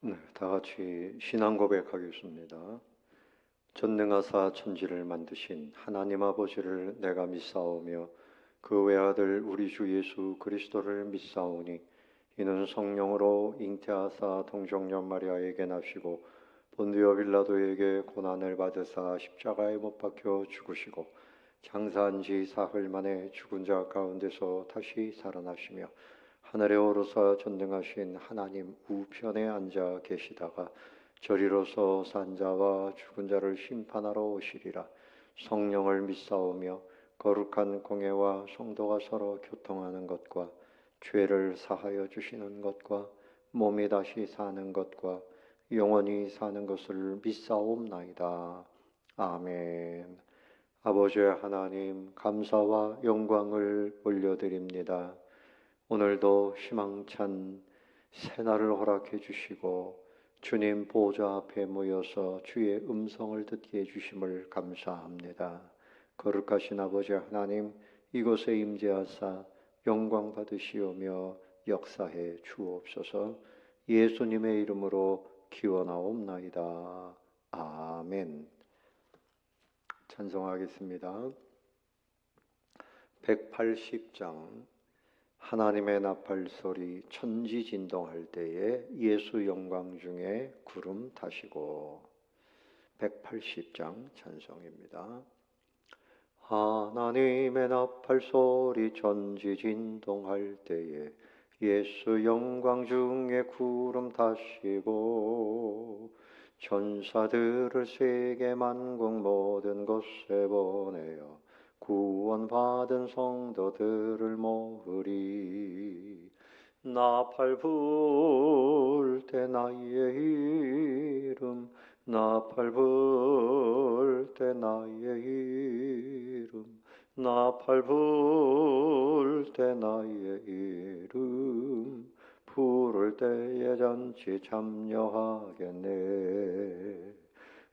네, 다 같이 신앙 고백하겠습니다. 전능하사 천지를 만드신 하나님 아버지를 내가 믿사오며 그 외아들 우리 주 예수 그리스도를 믿사오니 이는 성령으로 잉태하사 동정녀 마리아에게 나시고 본디오 빌라도에게 고난을 받으사 십자가에 못 박혀 죽으시고 장사한 지 사흘 만에 죽은 자 가운데서 다시 살아나시며 하늘에 오르사 전능하신 하나님 우편에 앉아 계시다가 저리로서 산 자와 죽은 자를 심판하러 오시리라. 성령을 믿사오며 거룩한 공회와 성도가 서로 교통하는 것과 죄를 사하여 주시는 것과 몸이 다시 사는 것과 영원히 사는 것을 믿사옵나이다. 아멘. 아버지 하나님, 감사와 영광을 올려드립니다. 오늘도 희망찬 새날을 허락해 주시고 주님 보좌 앞에 모여서 주의 음성을 듣게 해주심을 감사합니다. 거룩하신 아버지 하나님, 이곳에 임재하사 영광 받으시오며 역사해 주옵소서. 예수님의 이름으로 기원하옵나이다. 아멘. 찬송하겠습니다. 180장 하나님의 나팔소리 천지 진동할 때에 예수 영광 중에 구름 타시고. 180장 찬송입니다. 하나님의 나팔소리 천지 진동할 때에 예수 영광 중에 구름 타시고 천사들을 세계 만국 모든 곳에 보내어 구원받은 성도들을 모으리. 나팔 불 때 나의 이름, 나팔 불 때 나의 이름, 나팔 불 때 나의 이름, 부를 때에 잔치 참여하겠네.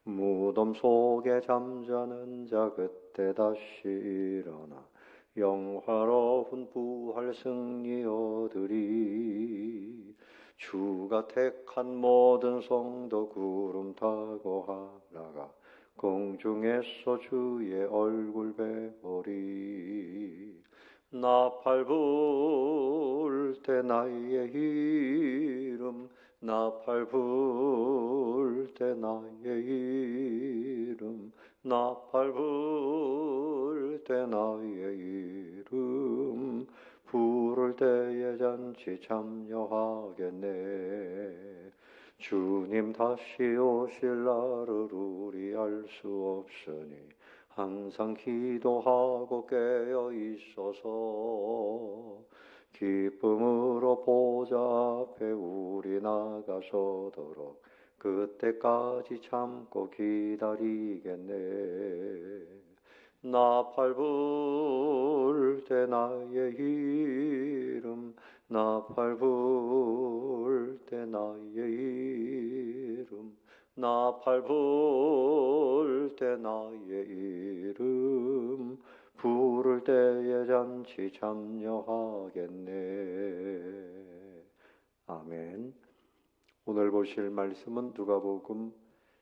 무덤 속에 잠자는 자 그때 다시 일어나 영화로운 부활 승리 얻으리. 주가 택한 모든 성도 구름 타고 하나가 공중에서 주의 얼굴 배우리. 나팔 불 때 나의 이름, 나팔 불 때 나의 이름, 나팔 불 때 나의 이름, 부를 때에 잔치 참여하겠네. 주님 다시 오실 날을 우리 알 수 없으니 항상 기도하고 깨어 있어서 기쁨으로 보좌 앞에 우리 나가서도록 그때까지 참고 기다리겠네. 나팔 불 때 나의 이름, 나팔 불 때 나의 이름, 나팔 불 때 나의 이름, 부를 때에 잔치 참여하겠네. 아멘. 오늘 보실 말씀은 누가복음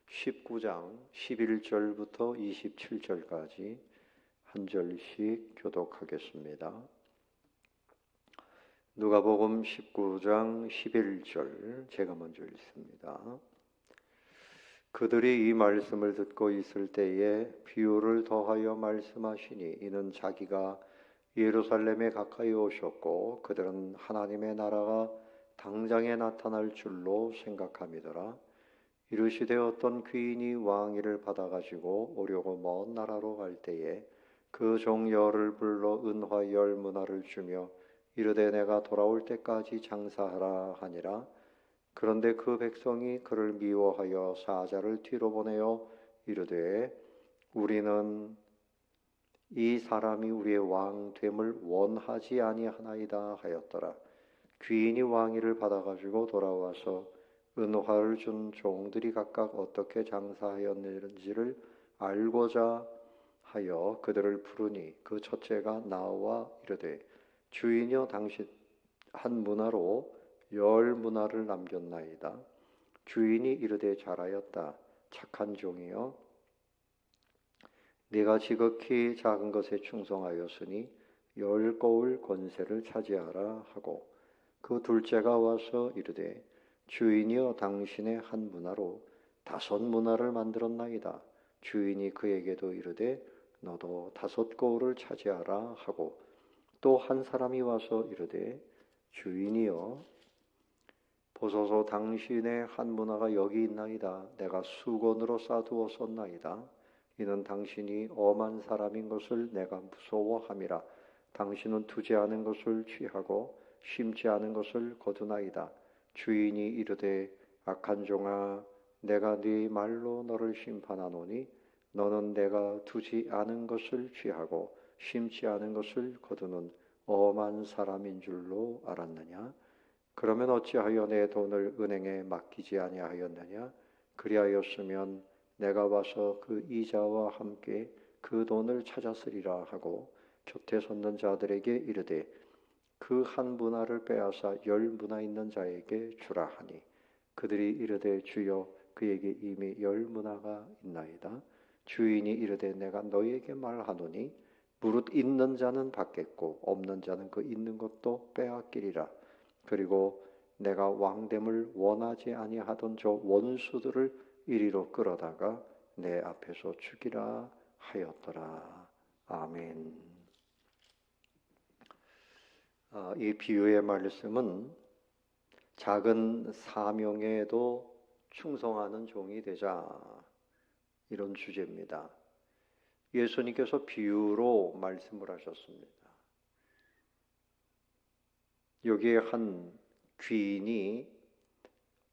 19장 11절부터 27절까지 한 절씩 교독하겠습니다. 누가복음 19장 11절 제가 먼저 읽습니다. 그들이 이 말씀을 듣고 있을 때에 비유를 더하여 말씀하시니 이는 자기가 예루살렘에 가까이 오셨고 그들은 하나님의 나라가 당장에 나타날 줄로 생각함이더라. 이르시되 어떤 귀인이 왕위를 받아가지고 오려고 먼 나라로 갈 때에 그 종 열을 불러 은화 10문화를 주며 이르되 내가 돌아올 때까지 장사하라 하니라. 그런데 그 백성이 그를 미워하여 사자를 뒤로 보내어 이르되 우리는 이 사람이 우리의 왕됨을 원하지 아니하나이다 하였더라. 귀인이 왕위를 받아가지고 돌아와서 은화를 준 종들이 각각 어떻게 장사하였는지를 알고자 하여 그들을 부르니 그 첫째가 나와 이르되 주인이여 당신 한 문화로 10문화를 남겼나이다. 주인이 이르되 잘하였다. 착한 종이여, 네가 지극히 작은 것에 충성하였으니 10 권세를 차지하라 하고, 그 둘째가 와서 이르되 주인이여, 당신의 한 문화로 5 문화를 만들었나이다. 주인이 그에게도 이르되 너도 5 고을을 차지하라 하고, 또 한 사람이 와서 이르되 주인이여, 보소서, 당신의 한 문화가 여기 있나이다. 내가 수건으로 싸두었었나이다. 이는 당신이 엄한 사람인 것을 내가 무서워함이라. 당신은 두지 않은 것을 취하고 심지 않은 것을 거두나이다. 주인이 이르되 악한 종아, 내가 네 말로 너를 심판하노니 너는 내가 두지 않은 것을 취하고 심지 않은 것을 거두는 엄한 사람인 줄로 알았느냐? 그러면 어찌하여 내 돈을 은행에 맡기지 아니하였느냐? 그리하였으면 내가 와서 그 이자와 함께 그 돈을 찾았으리라 하고, 곁에 섰는 자들에게 이르되 그 한 문화를 빼앗아 10 문화 있는 자에게 주라 하니, 그들이 이르되 주여, 그에게 이미 10 문화가 있나이다. 주인이 이르되 내가 너희에게 말하노니 무릇 있는 자는 받겠고 없는 자는 그 있는 것도 빼앗기리라. 그리고 내가 왕됨을 원하지 아니하던 저 원수들을 이리로 끌어다가 내 앞에서 죽이라 하였더라. 아멘. 이 비유의 말씀은 작은 사명에도 충성하는 종이 되자, 이런 주제입니다. 예수님께서 비유로 말씀을 하셨습니다. 여기에 한 귀인이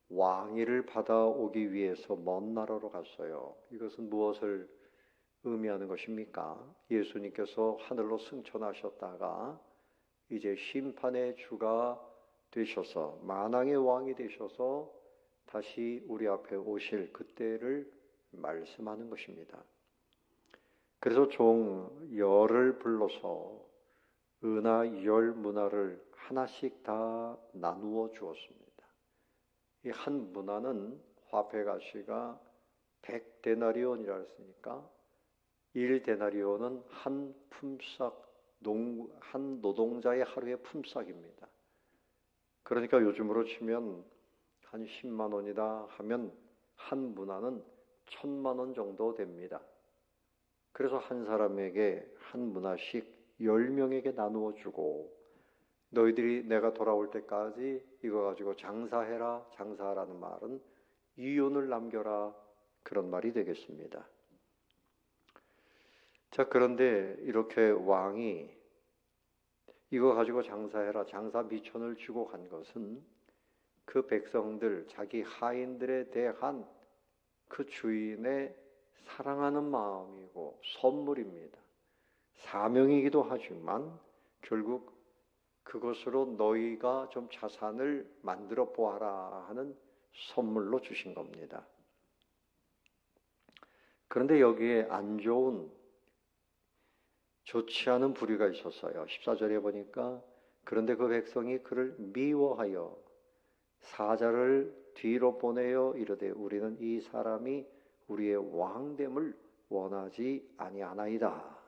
왕위를 받아오기 위해서 먼 나라로 갔어요. 이것은 무엇을 의미하는 것입니까? 예수님께서 하늘로 승천하셨다가 이제 심판의 주가 되셔서 만왕의 왕이 되셔서 다시 우리 앞에 오실 그때를 말씀하는 것입니다. 그래서 종 10을 불러서 은하 10 문화를 하나씩 다 나누어 주었습니다. 이 한 문화는 화폐 가치가 100데나리온이라 했으니까 1데나리온은 한 품삯, 한 노동자의 하루의 품삯입니다. 그러니까 요즘으로 치면 한 10만 원이다 하면 한 문화는 1000만 원 정도 됩니다. 그래서 한 사람에게 한 문화씩 10명에게 나누어 주고, 너희들이 내가 돌아올 때까지 이거 가지고 장사해라. 장사하라는 말은 이윤을 남겨라, 그런 말이 되겠습니다. 자, 그런데 이렇게 왕이 이거 가지고 장사해라, 장사 미천을 주고 간 것은 그 백성들, 자기 하인들에 대한 그 주인의 사랑하는 마음이고 선물입니다. 사명이기도 하지만 결국 그것으로 너희가 좀 자산을 만들어 보아라 하는 선물로 주신 겁니다. 그런데 여기에 안 좋은, 좋지 않은 부류가 있었어요. 14절에 보니까 그런데 그 백성이 그를 미워하여 사자를 뒤로 보내어 이르되 우리는 이 사람이 우리의 왕됨을 원하지 아니하나이다.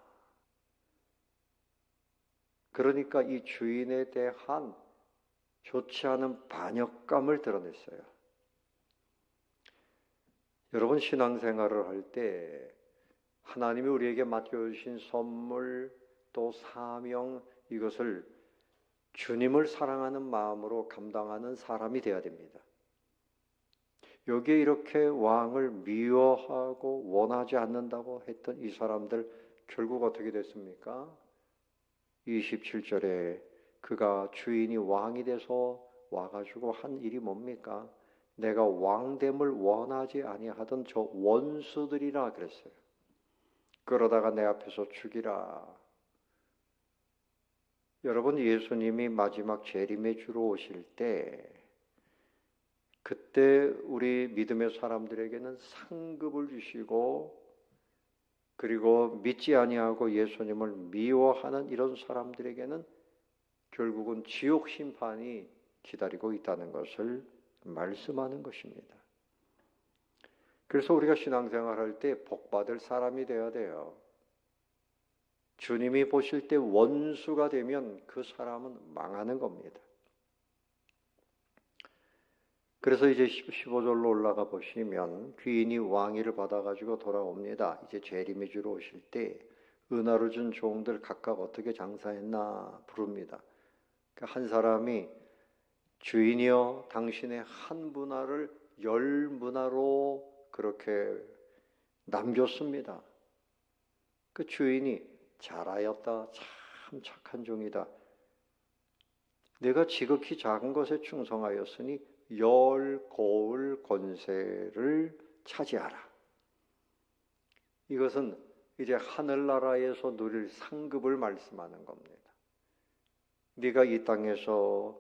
그러니까 이 주인에 대한 좋지 않은 반역감을 드러냈어요. 여러분, 신앙생활을 할 때 하나님이 우리에게 맡겨주신 선물 또 사명, 이것을 주님을 사랑하는 마음으로 감당하는 사람이 되어야 됩니다. 여기에 이렇게 왕을 미워하고 원하지 않는다고 했던 이 사람들 결국 어떻게 됐습니까? 27절에 그가 주인이 왕이 돼서 와가지고 한 일이 뭡니까? 내가 왕됨을 원하지 아니하던 저 원수들이라 그랬어요. 그러다가 내 앞에서 죽이라. 여러분, 예수님이 마지막 재림의 주로 오실 때 그때 우리 믿음의 사람들에게는 상급을 주시고, 그리고 믿지 아니하고 예수님을 미워하는 이런 사람들에게는 결국은 지옥 심판이 기다리고 있다는 것을 말씀하는 것입니다. 그래서 우리가 신앙생활 할 때 복받을 사람이 되어야 돼요. 주님이 보실 때 원수가 되면 그 사람은 망하는 겁니다. 그래서 이제 15절로 올라가 보시면 귀인이 왕위를 받아가지고 돌아옵니다. 이제 재림이 주러 오실 때 은화를 준 종들 각각 어떻게 장사했나 부릅니다. 한 사람이 주인이여 당신의 한 문화를 10문화로 그렇게 남겼습니다. 그 주인이 잘하였다. 참 착한 종이다. 내가 지극히 작은 것에 충성하였으니 10고을 권세를 차지하라. 이것은 이제 하늘나라에서 누릴 상급을 말씀하는 겁니다. 네가 이 땅에서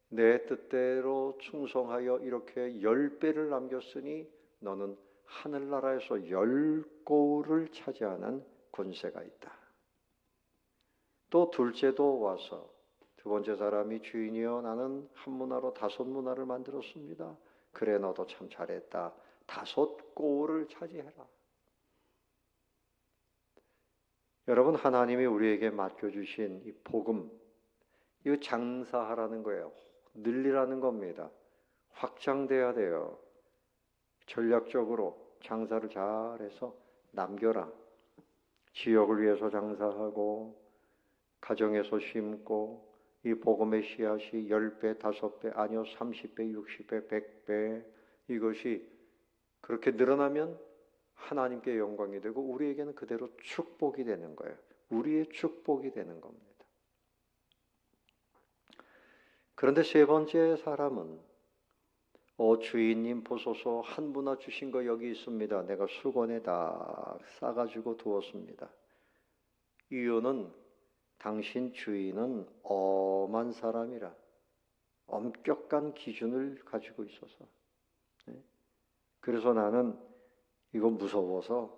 내 뜻대로 충성하여 이렇게 10배를 남겼으니 너는 하늘나라에서 10고을을 차지하는 권세가 있다. 또 둘째도 와서 두 번째 사람이 주인이여 나는 한 문화로 5문화를 만들었습니다. 그래 너도 참 잘했다. 5고을을 차지해라. 여러분 하나님이 우리에게 맡겨주신 이 복음 이거 장사하라는 거예요. 늘리라는 겁니다. 확장돼야 돼요. 전략적으로 장사를 잘해서 남겨라. 지역을 위해서 장사하고 가정에서 심고 이 복음의 씨앗이 10배, 5배, 아니요 30배, 60배, 100배 이것이 그렇게 늘어나면 하나님께 영광이 되고 우리에게는 그대로 축복이 되는 거예요. 우리의 축복이 되는 겁니다. 그런데 세 번째 사람은 주인님 보소서 한 문화 주신 거 여기 있습니다. 내가 수건에 다 싸가지고 두었습니다. 이유는 당신 주인은 엄한 사람이라 엄격한 기준을 가지고 있어서 그래서 나는 이거 무서워서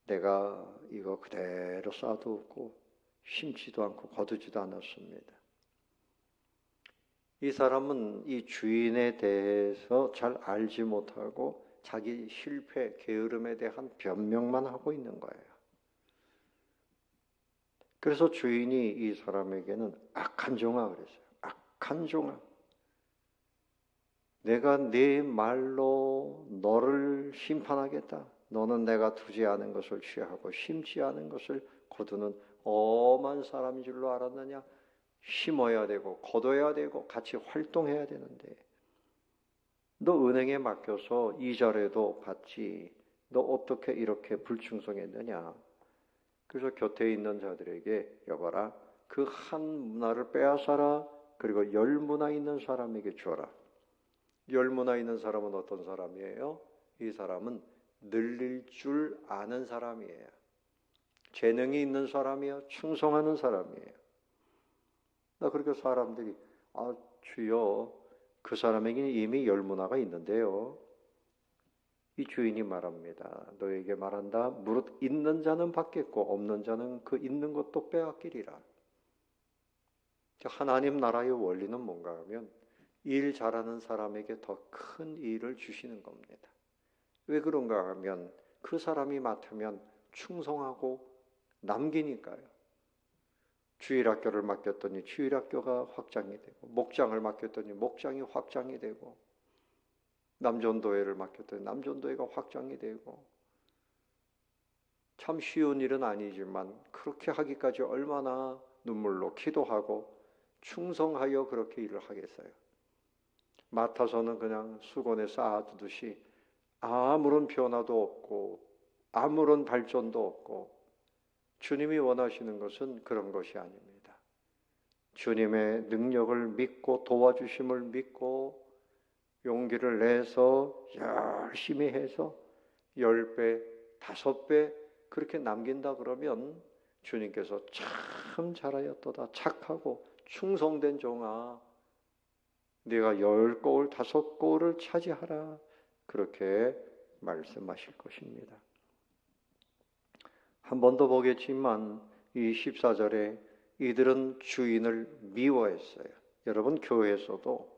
내가 이거 그대로 쌓아두었고 심지도 않고 거두지도 않았습니다. 이 사람은 이 주인에 대해서 잘 알지 못하고 자기 실패, 게으름에 대한 변명만 하고 있는 거예요. 그래서 주인이 이 사람에게는 악한 종아 그랬어요. 악한 종아. 내가 네 말로 너를 심판하겠다. 너는 내가 두지 않은 것을 취하고 심지 않은 것을 거두는 엄한 사람인 줄로 알았느냐? 심어야 되고 거둬야 되고 같이 활동해야 되는데 너 은행에 맡겨서 이자라도 받지 너 어떻게 이렇게 불충성했느냐? 그래서 곁에 있는 자들에게 여봐라 그 한 문화를 빼앗아라 그리고 10문화 있는 사람에게 줘라. 10문화 있는 사람은 어떤 사람이에요? 이 사람은 늘릴 줄 아는 사람이에요. 재능이 있는 사람이에요. 충성하는 사람이에요. 그렇게 사람들이 주여 그 사람에게는 이미 10문화가 있는데요. 이 주인이 말합니다. 너에게 말한다. 무릇 있는 자는 받겠고 없는 자는 그 있는 것도 빼앗기리라. 하나님 나라의 원리는 뭔가 하면 일 잘하는 사람에게 더 큰 일을 주시는 겁니다. 왜 그런가 하면 그 사람이 맡으면 충성하고 남기니까요. 주일학교를 맡겼더니 주일학교가 확장이 되고 목장을 맡겼더니 목장이 확장이 되고 남전도회를 맡겼더니 남전도회가 확장이 되고 참 쉬운 일은 아니지만 그렇게 하기까지 얼마나 눈물로 기도하고 충성하여 그렇게 일을 하겠어요. 맡아서는 그냥 수건에 쌓아두듯이 아무런 변화도 없고 아무런 발전도 없고 주님이 원하시는 것은 그런 것이 아닙니다. 주님의 능력을 믿고 도와주심을 믿고 용기를 내서 열심히 해서 10배, 5배 그렇게 남긴다 그러면 주님께서 참 잘하였도다. 착하고 충성된 종아 네가 10고을, 5고을을 차지하라. 그렇게 말씀하실 것입니다. 한 번 더 보겠지만 이 14절에 이들은 주인을 미워했어요. 여러분 교회에서도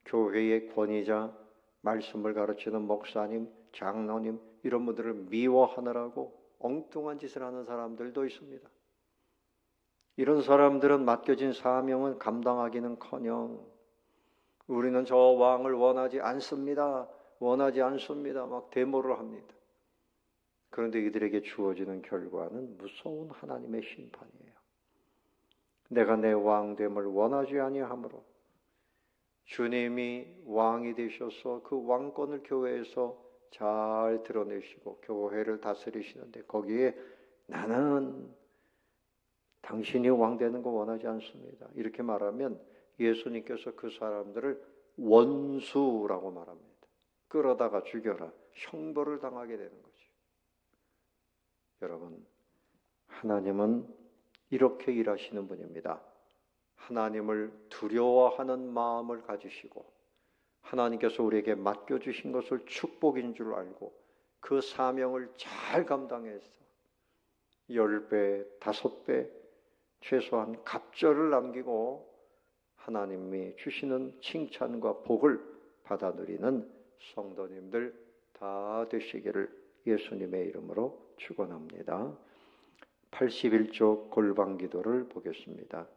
교회의 권위자, 말씀을 가르치는 목사님, 장로님 이런 분들을 미워하느라고 엉뚱한 짓을 하는 사람들도 있습니다. 이런 사람들은 맡겨진 사명은 감당하기는커녕 우리는 저 왕을 원하지 않습니다. 막 데모를 합니다. 그런데 이들에게 주어지는 결과는 무서운 하나님의 심판이에요. 내가 내 왕됨을 원하지 아니하므로 주님이 왕이 되셔서 그 왕권을 교회에서 잘 드러내시고 교회를 다스리시는데 거기에 나는 당신이 왕 되는 거 원하지 않습니다. 이렇게 말하면 예수님께서 그 사람들을 원수라고 말합니다. 끌어다가 죽여라. 형벌을 당하게 되는 거죠. 여러분, 하나님은 이렇게 일하시는 분입니다. 하나님을 두려워하는 마음을 가지시고 하나님께서 우리에게 맡겨주신 것을 축복인 줄 알고 그 사명을 잘 감당해서 10배, 5배 최소한 갑절을 남기고 하나님이 주시는 칭찬과 복을 받아 누리는 성도님들 다 되시기를 예수님의 이름으로 축원합니다. 81쪽 골방기도를 보겠습니다.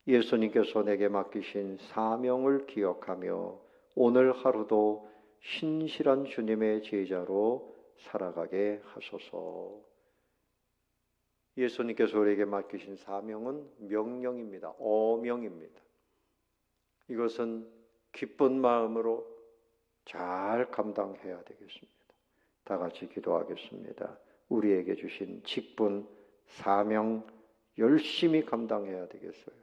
예수님께서 내게 맡기신 사명을 기억하며 오늘 하루도 신실한 주님의 제자로 살아가게 하소서. 예수님께서 우리에게 맡기신 사명은 명령입니다. 어명입니다. 이것은 기쁜 마음으로 잘 감당해야 되겠습니다. 다 같이 기도하겠습니다. 우리에게 주신 직분, 사명 열심히 감당해야 되겠어요.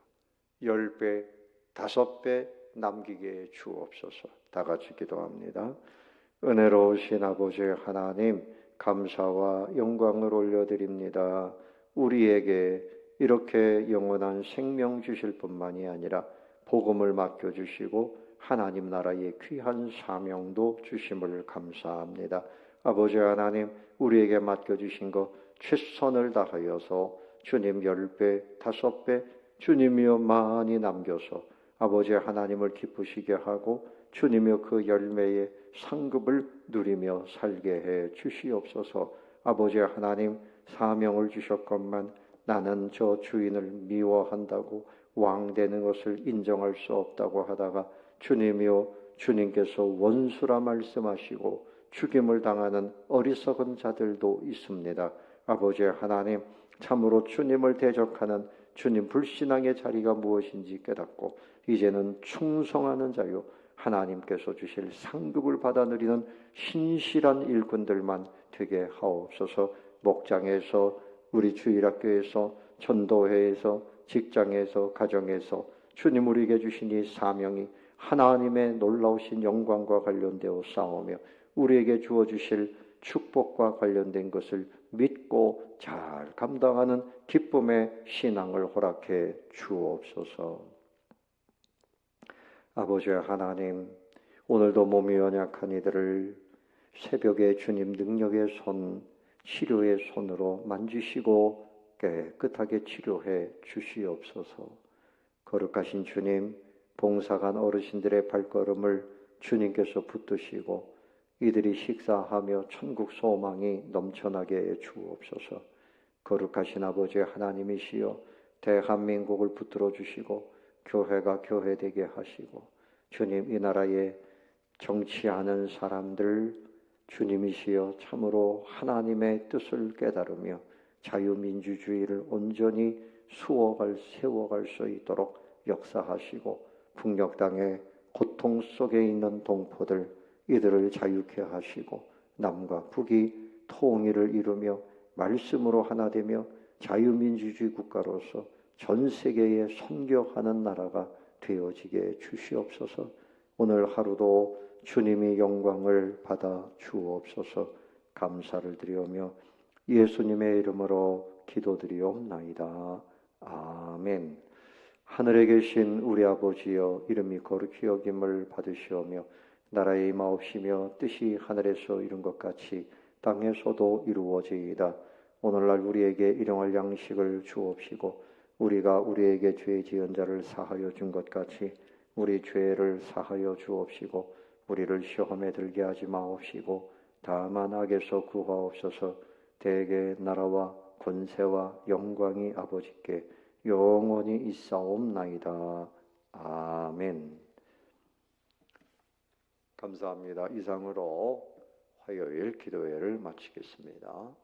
10배, 5배 남기게 주옵소서. 다 같이 기도합니다. 은혜로우신 아버지 하나님, 감사와 영광을 올려드립니다. 우리에게 이렇게 영원한 생명 주실 뿐만이 아니라 복음을 맡겨주시고 하나님 나라의 귀한 사명도 주심을 감사합니다. 아버지 하나님, 우리에게 맡겨주신 것 최선을 다하여서 주님 10배, 5배 주님이여 많이 남겨서 아버지 하나님을 기쁘시게 하고 주님이여 그 열매의 상급을 누리며 살게 해 주시옵소서. 아버지 하나님, 사명을 주셨건만 나는 저 주인을 미워한다고 왕 되는 것을 인정할 수 없다고 하다가 주님이여 주님께서 원수라 말씀하시고 죽임을 당하는 어리석은 자들도 있습니다. 아버지 하나님, 참으로 주님을 대적하는 주님 불신앙의 자리가 무엇인지 깨닫고 이제는 충성하는 자요 하나님께서 주실 상급을 받아 누리는 신실한 일꾼들만 되게 하옵소서. 목장에서, 우리 주일학교에서, 전도회에서, 직장에서, 가정에서 주님 우리에게 주신 이 사명이 하나님의 놀라우신 영광과 관련되어 싸우며 우리에게 주어 주실 축복과 관련된 것을 믿고 잘 감당하는 기쁨의 신앙을 허락해 주옵소서. 아버지 하나님, 오늘도 몸이 연약한 이들을 새벽에 주님 능력의 손, 치료의 손으로 만지시고 깨끗하게 치료해 주시옵소서. 거룩하신 주님, 봉사간 어르신들의 발걸음을 주님께서 붙드시고 이들이 식사하며 천국 소망이 넘쳐나게 해 주옵소서. 거룩하신 아버지 하나님이시여 대한민국을 붙들어 주시고 교회가 교회되게 하시고 주님 이 나라에 정치하는 사람들 주님이시여 참으로 하나님의 뜻을 깨달으며 자유민주주의를 온전히 세워갈 수 있도록 역사하시고 북녘 땅의 고통 속에 있는 동포들 이들을 자유케 하시고 남과 북이 통일을 이루며 말씀으로 하나 되며 자유민주주의 국가로서 전 세계에 선교하는 나라가 되어지게 주시옵소서. 오늘 하루도 주님이 영광을 받아 주옵소서. 감사를 드리오며 예수님의 이름으로 기도드리옵나이다. 아멘. 하늘에 계신 우리 아버지여, 이름이 거룩히 여김을 받으시오며 나라에 임하옵시며 뜻이 하늘에서 이룬 것 같이 땅에서도 이루어지이다. 오늘날 우리에게 일용할 양식을 주옵시고 우리가 우리에게 죄 지은 자를 사하여 준 것 같이 우리 죄를 사하여 주옵시고 우리를 시험에 들게 하지 마옵시고 다만 악에서 구하옵소서. 대개 나라와 권세와 영광이 아버지께 영원히 있사옵나이다. 아멘. 감사합니다. 이상으로 화요일 기도회를 마치겠습니다.